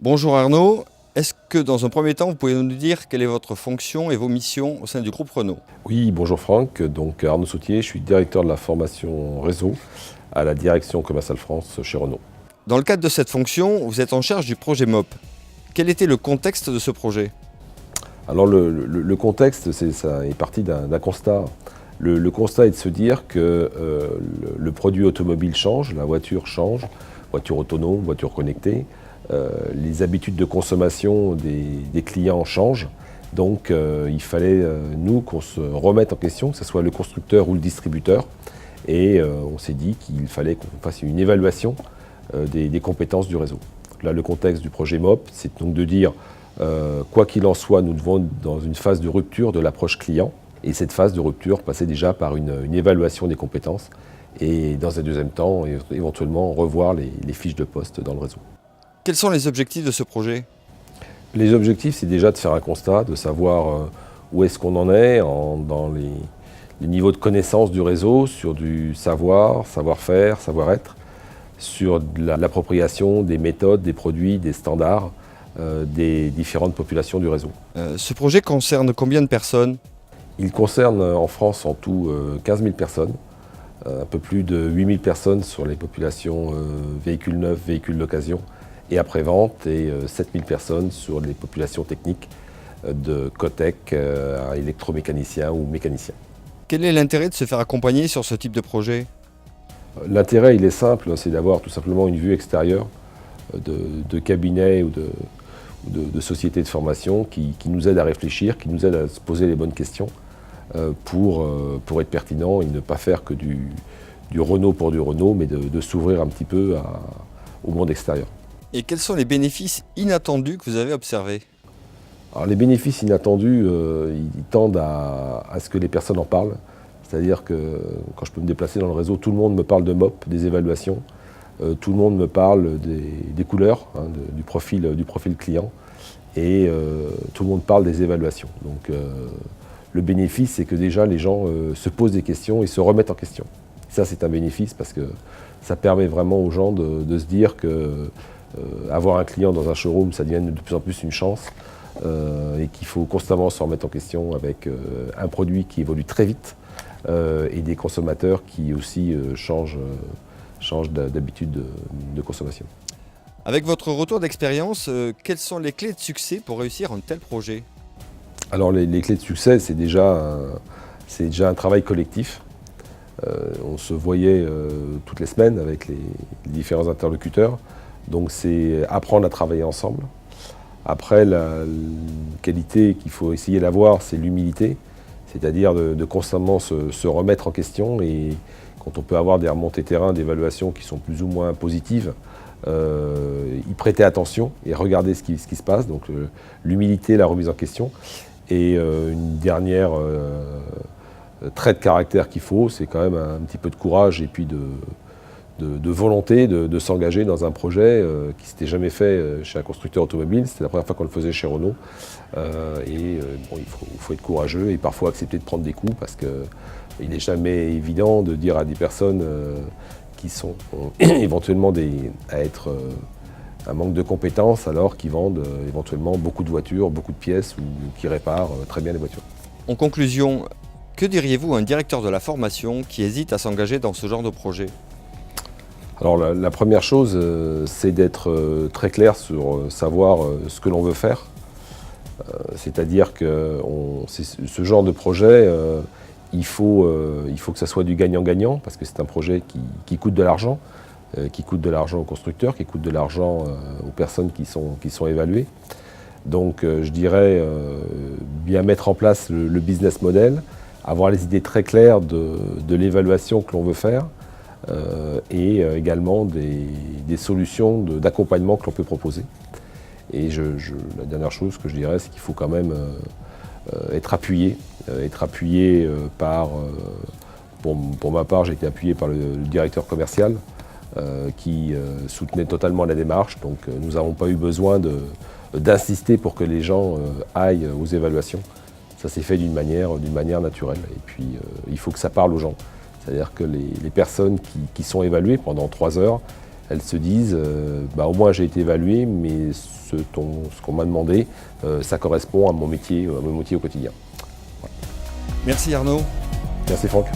Bonjour Arnaud, est-ce que dans un premier temps, vous pouvez nous dire quelle est votre fonction et vos missions au sein du groupe Renault? Oui, bonjour Franck, donc Arnaud Sautier, je suis directeur de la formation réseau à la direction commerciale France chez Renault. Dans le cadre de cette fonction, vous êtes en charge du projet MOP. Quel était le contexte de ce projet? Alors le contexte, ça est parti d'un constat. Le constat est de se dire que le produit automobile change, la voiture change, voiture autonome, voiture connectée, les habitudes de consommation des clients changent. Donc il fallait, nous, qu'on se remette en question, que ce soit le constructeur ou le distributeur. Et on s'est dit qu'il fallait qu'on fasse une évaluation des compétences du réseau. Là, le contexte du projet MOP, c'est donc de dire, quoi qu'il en soit, nous devons être dans une phase de rupture de l'approche client. Et cette phase de rupture passait déjà par une évaluation des compétences et dans un deuxième temps, éventuellement revoir les fiches de poste dans le réseau. Quels sont les objectifs de ce projet? Les objectifs, c'est déjà de faire un constat, de savoir où est-ce qu'on en est dans les niveaux de connaissance du réseau, sur du savoir, savoir-faire, savoir-être, sur l'appropriation des méthodes, des produits, des standards des différentes populations du réseau. Ce projet concerne combien de personnes? Il concerne en France en tout 15 000 personnes, un peu plus de 8 000 personnes sur les populations véhicules neufs, véhicules d'occasion et après-vente, et 7 000 personnes sur les populations techniques de cotec à électromécaniciens ou mécaniciens. Quel est l'intérêt de se faire accompagner sur ce type de projet? L'intérêt, il est simple, c'est d'avoir tout simplement une vue extérieure de cabinets ou de sociétés de formation qui nous aident à réfléchir, qui nous aident à se poser les bonnes questions pour être pertinent et ne pas faire que du Renault pour du Renault, mais de s'ouvrir un petit peu au monde extérieur. Et quels sont les bénéfices inattendus que vous avez observés? Alors, les bénéfices inattendus, ils tendent à ce que les personnes en parlent. C'est-à-dire que quand je peux me déplacer dans le réseau, tout le monde me parle de MOP, des évaluations. Tout le monde me parle des couleurs, du profil client. Et tout le monde parle des évaluations. Donc le bénéfice, c'est que déjà les gens se posent des questions et se remettent en question. Ça, c'est un bénéfice parce que ça permet vraiment aux gens de se dire que avoir un client dans un showroom, ça devient de plus en plus une chance. Et qu'il faut constamment se remettre en question avec un produit qui évolue très vite et des consommateurs qui aussi changent d'habitude de consommation. Avec votre retour d'expérience, quelles sont les clés de succès pour réussir un tel projet? Alors les clés de succès, c'est déjà un travail collectif. On se voyait toutes les semaines avec les différents interlocuteurs. Donc c'est apprendre à travailler ensemble. Après, la qualité qu'il faut essayer d'avoir, c'est l'humilité, c'est-à-dire de constamment se remettre en question, et quand on peut avoir des remontées terrain, d'évaluations qui sont plus ou moins positives, y prêter attention et regarder ce qui se passe. Donc l'humilité, la remise en question. Et une dernière trait de caractère qu'il faut, c'est quand même un petit peu de courage et puis de volonté de s'engager dans un projet qui ne s'était jamais fait chez un constructeur automobile. C'était la première fois qu'on le faisait chez Renault. Il faut être courageux et parfois accepter de prendre des coups, parce qu'il n'est jamais évident de dire à des personnes qui sont éventuellement à être un manque de compétences, alors qu'ils vendent éventuellement beaucoup de voitures, beaucoup de pièces, ou qui réparent très bien les voitures. En conclusion, que diriez-vous à un directeur de la formation qui hésite à s'engager dans ce genre de projet? Alors la première chose, c'est d'être très clair sur savoir ce que l'on veut faire. C'est-à-dire que ce genre de projet, il faut que ça soit du gagnant-gagnant, parce que c'est un projet qui coûte de l'argent, aux constructeurs, qui coûte de l'argent aux personnes qui sont évaluées. Donc je dirais bien mettre en place le business model, avoir les idées très claires de l'évaluation que l'on veut faire, et également des solutions d'accompagnement que l'on peut proposer. Et la dernière chose que je dirais, c'est qu'il faut quand même être appuyé par, pour ma part, j'ai été appuyé par le directeur commercial qui soutenait totalement la démarche. Donc nous n'avons pas eu besoin d'insister pour que les gens aillent aux évaluations. Ça s'est fait d'une manière naturelle. Et puis il faut que ça parle aux gens. C'est-à-dire que les personnes qui sont évaluées pendant 3 heures, elles se disent au moins j'ai été évalué, mais ce qu'on m'a demandé, ça correspond à mon métier au quotidien. Merci Arnaud. Merci Franck.